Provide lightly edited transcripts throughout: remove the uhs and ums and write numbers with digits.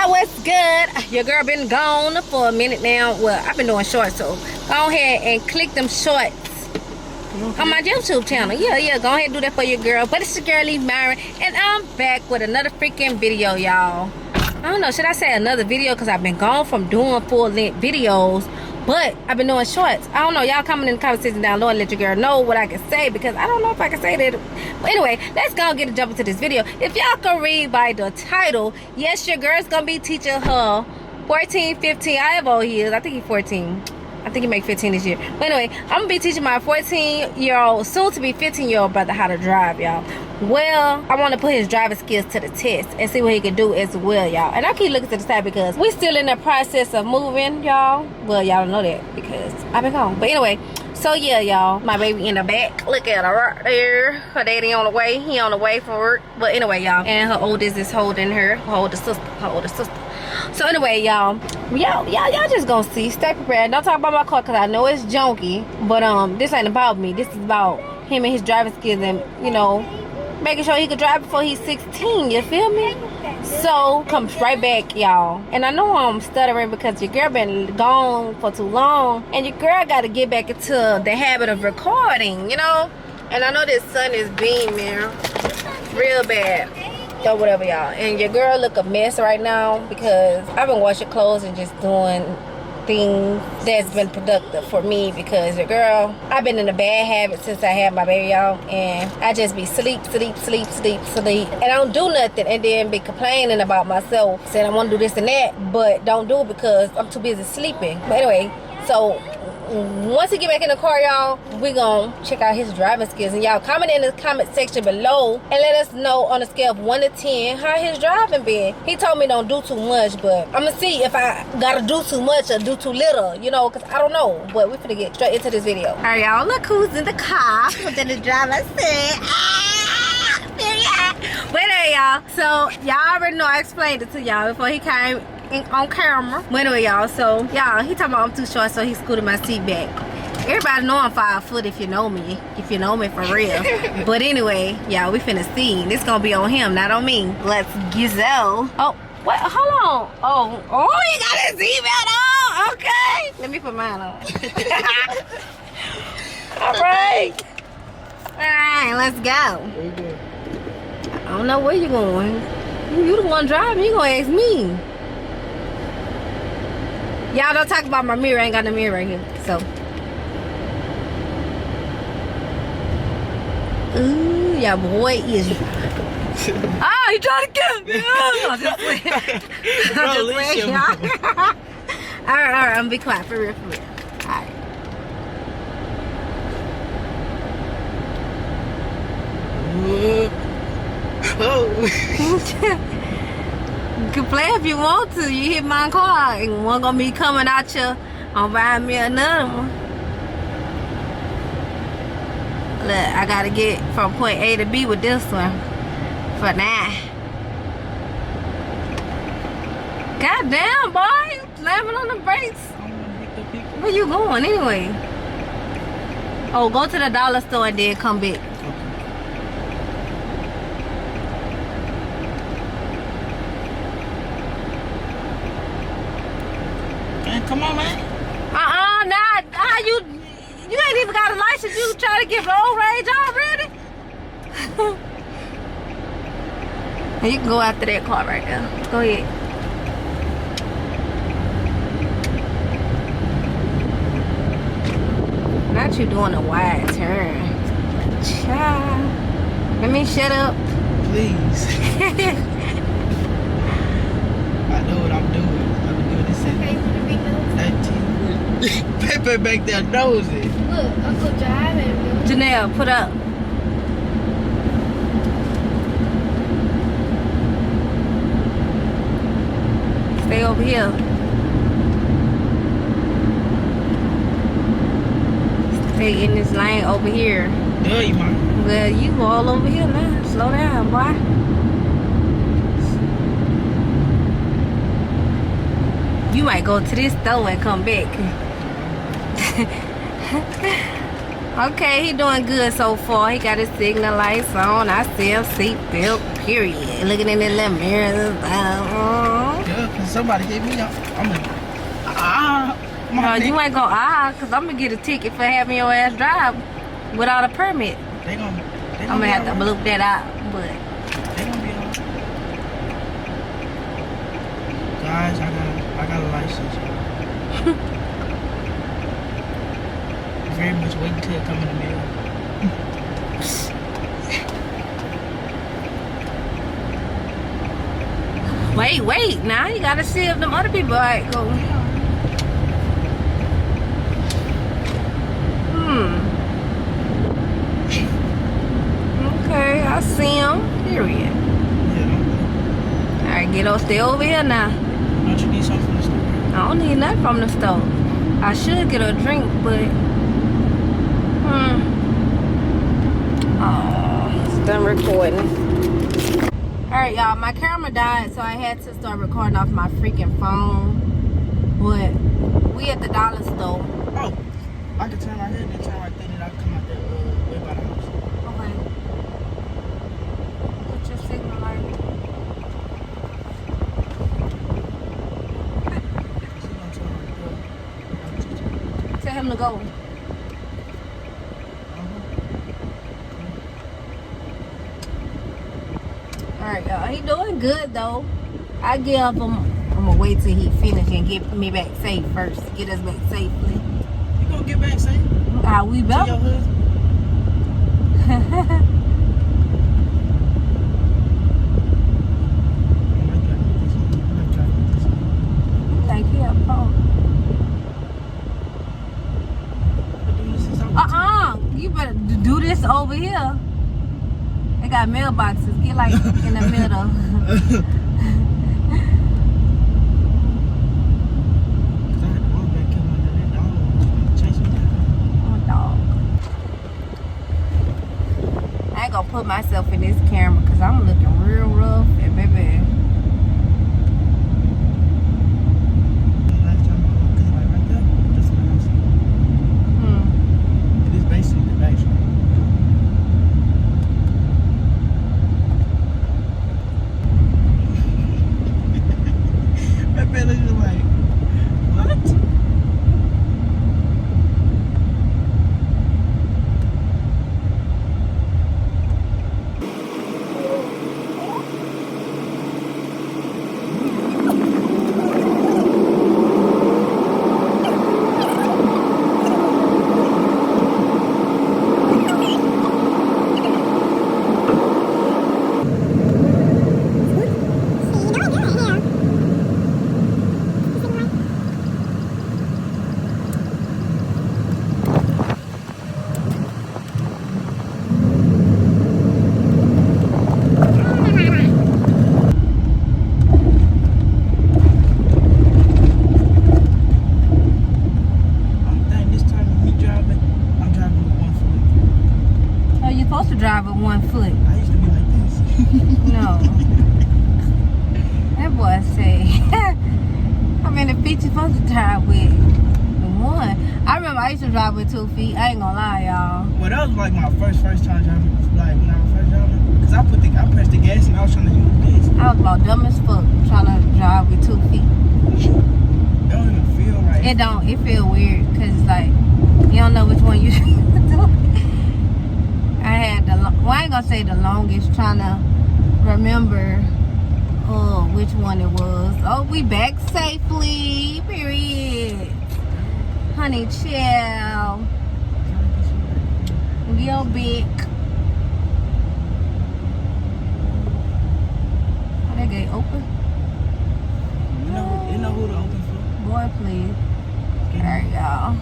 Y'all, what's good? Your girl been gone for a minute now. Well, I've been doing shorts, so go ahead and click them shorts on my YouTube channel. Yeah, go ahead and do that for your girl. But it's your girl, Lee Myron, and I'm back with another freaking video, y'all. I don't know, should I say another video? Because I've been gone from doing full-length videos, but I've been doing shorts. I don't know, y'all comment in the comment section down below and let your girl know what I can say, because I don't know if I can say that. But anyway, let's go and get a jump into this video. If y'all can read by the title, yes, your girl's gonna be teaching her 14, 15, however old he is. I think he's 14. I think he make 15 this year. But anyway, I'm gonna be teaching my 14-year-old, soon to be 15-year-old brother how to drive, y'all. Well, I want to put his driving skills to the test and see what he can do as well, y'all. And I keep looking to the side because we still in the process of moving, y'all. Well, y'all don't know that because I've been gone. But anyway, so yeah, y'all, my baby in the back. Look at her right there. Her daddy on the way. He on the way from work. But anyway, y'all, and her oldest is holding her. Her older sister. So anyway, y'all just gonna see. Stay prepared. Don't talk about my car because I know it's junky. But this ain't about me. This is about him and his driving skills, and you know, making sure he can drive before he's 16. You feel me? So come right back, y'all. And I know I'm stuttering because your girl been gone for too long, and your girl got to get back into the habit of recording, you know. And I know this sun is beaming real bad. So whatever, y'all. And your girl look a mess right now because I've been washing clothes and just doing things that's been productive for me, because your girl, I've been in a bad habit since I had my baby, y'all, and I just be sleep, and I don't do nothing, and then be complaining about myself, saying I want to do this and that, but don't do it because I'm too busy sleeping. But anyway, so once he get back in the car, y'all, we gonna check out his driving skills. And y'all comment in the comment section below and let us know on a scale of 1 to 10 how his driving been. He told me don't do too much, but I'm gonna see if I gotta do too much or do too little, you know, because I don't know. But we finna get straight into this video. All right, y'all, look who's in the car within the driver's seat. But anyway, y'all, so y'all already know I explained it to y'all before he came on camera. But anyway, y'all, so y'all, he talking about I'm too short, so he scooted my seat back. Everybody know I'm 5 foot if you know me for real. But anyway, y'all, we finna see. This gonna be on him, not on me. Let's gizzo. Oh, what? Hold on. Oh, you got his seatbelt on. Okay, let me put mine on. All right, let's go. I don't know where you going. You the one driving. You gonna ask me. Y'all don't talk about my mirror. I ain't got no mirror right here. So. Ooh, y'all boy is. Oh, he trying to get me. I'm just playing. All right. I'm gonna be quiet for real. All right. You can play if you want to. You hit my car and one gonna be coming out you on buying me another one. Look, I gotta get from point A to B with this one for now. God damn, boy, you slamming on the brakes. Where you going anyway? Oh, go to the dollar store and then come back. Come on, man. Nah. How you ain't even got a license. You trying to get road rage already? And you can go after that car right now. Go ahead. Not you doing a wide turn. Child. Let me shut up. Please. I know what I'm doing. I'm doing this at 19. Pepe back there knows it. Look, Uncle driving. Janelle, put up. Stay over here. Stay in this lane over here. Yeah, you might. Well, you all over here now. Slow down, boy. You might go to this store and come back. Okay, he doing good so far. He got his signal lights on. I see him seatbelt, period. Looking in the little mirror. Yeah, somebody hit me, I'm a No, my you ain't gonna cause I'm gonna get a ticket for having your ass drive without a permit. They gonna I'm gonna have to bloop that out, but they gonna be on. Guys, I got a license. Very much waiting till it come in the mail. wait. Now you gotta see if them other people right go. Okay, I see him. Period. Yeah, All right, stay over here now. don't you need something from the store? I don't need nothing from the store. I should get a drink, but oh, it's done recording. Alright, y'all, my camera died, so I had to start recording off my freaking phone. But we at the dollar store. Oh, I can turn right here and then turn right there and I can come out there way by the house. Okay. Put your signal light. Tell him to go. Alright, y'all. He doing good though. I give him. I'm gonna wait till he finish and get me back safe first. Get us back safely. You gonna get back safe? How we To your both? husband? Thank you. You better do this over here. They got mailboxes. Get like in the middle. Oh, dog. I ain't gonna put myself in this camera because I'm looking real rough and baby. Drive with 1 foot. I used to be like this. No. That boy say, how many feet you supposed to drive with? 1. I remember I used to drive with 2 feet. I ain't gonna lie, y'all. Well, that was like my first time driving. Like when I was first driving, cause I pressed the gas and I was trying to use this. I was about dumb as fuck trying to drive with 2 feet. It don't even feel right. It don't. It feel weird because it's like you don't know which one you should do. I had I ain't gonna say the longest trying to remember which one it was. Oh, we back safely. Period. Honey, chill. Yo, big. Are that gate open? You know who to open for? Boy, please. There you go.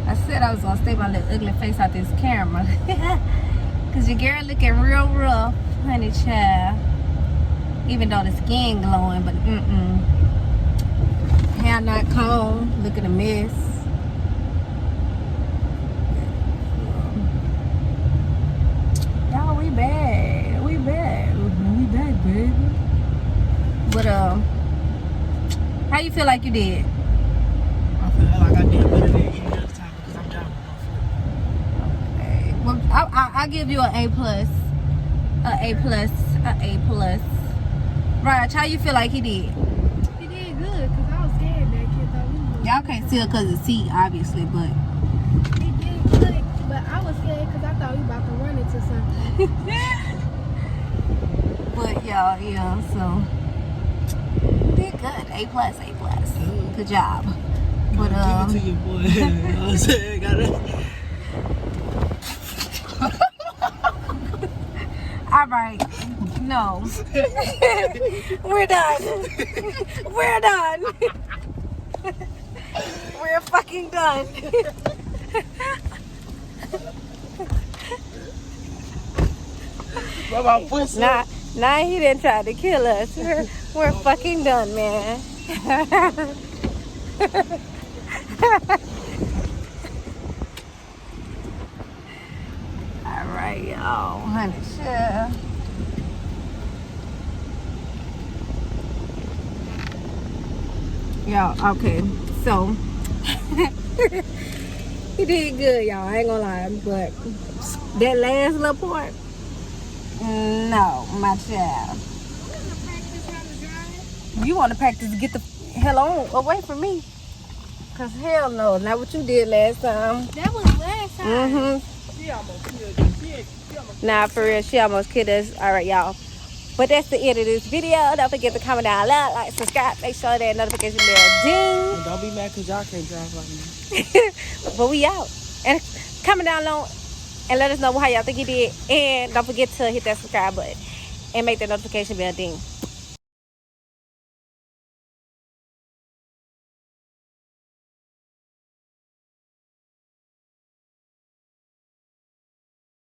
I said I was gonna stay my little ugly face out this camera. Cause your girl looking real rough, honey child. Even though the skin glowing, but hair not combed, looking a mess. Y'all, we bad. We bad. We back, baby. But how you feel like you did? I feel like I did better than any other time because I'm driving with 1 foot. Well, I give you an A plus, a A plus, a A plus. Raj, how you feel like he did? He did good because I was scared that kid thought we was. Y'all can't see it because of the seat, obviously, but He did good, but I was scared because I thought we about to run into something. but y'all, yeah, so did good. A plus. Good job. But Give it to your boy. You know what I'm saying? all right. No. We're done. We're done. We're fucking done. What about pussy? Nah, he didn't try to kill us. We're fucking done, man. All right, y'all. Honey, sure. Y'all, okay. So, he did good, y'all. I ain't gonna lie. But that last little part, no, my child. You want to practice to get the hell on away from me. Cause hell no, not what you did last time. That was last time. She almost killed us. Nah, for real, she almost killed us. All right, y'all. But that's the end of this video. Don't forget to comment down below, like, subscribe, make sure that notification bell ding. And don't be mad because y'all can't drive like me. But we out. And comment down below and let us know how y'all think you did. And don't forget to hit that subscribe button and make that notification bell ding.